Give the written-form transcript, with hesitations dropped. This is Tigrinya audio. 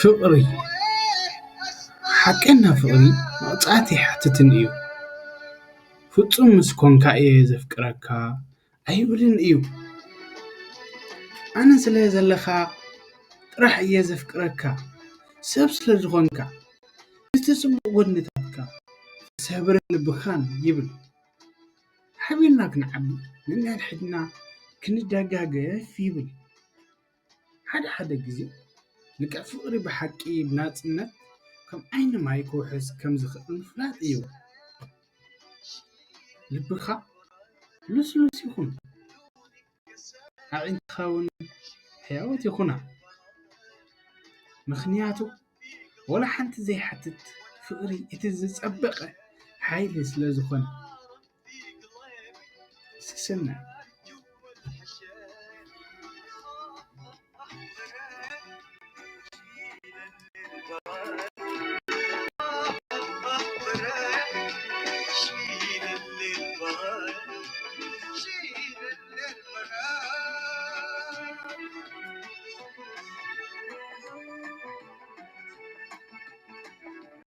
ፍቕሪ ሓቀኛ ፍቕሪ መቕጻዕቲ ይሓትትን እዩ ፍጹም ምስ ኮንካ እየ ዘፍቅረካ ኣይብልን እዩ ኣነ ስለ ዘለኻ ጥራሕ እየ ዘፍቅረካ ሰብ ስለ ዝኾንካ እቲ ጽቡቕ ጎድንታትካ ሰብረ ልብኻን ይብል ሓቢርና ክንዓቢ ነንሕድሕድና ክንደጋገፍ ይብል ሓደ ግዜ ልክዕ ፍቕሪ ብሓቂ ብናጽነት ከም ዓይኒ ማይ ክውሕዝ ከም ዝኽእል ምፍላጥ እዩ ልብኻ ልስሉስ ይኹን ኣዒንትኻ እውን ሕያወት ይኹና ምኽንያቱ ወላ ሓንቲ ዘይሓትት ፍቕሪ እቲ ዝጸበቐ ሓይሊ ስለ ዝኾነ ስስና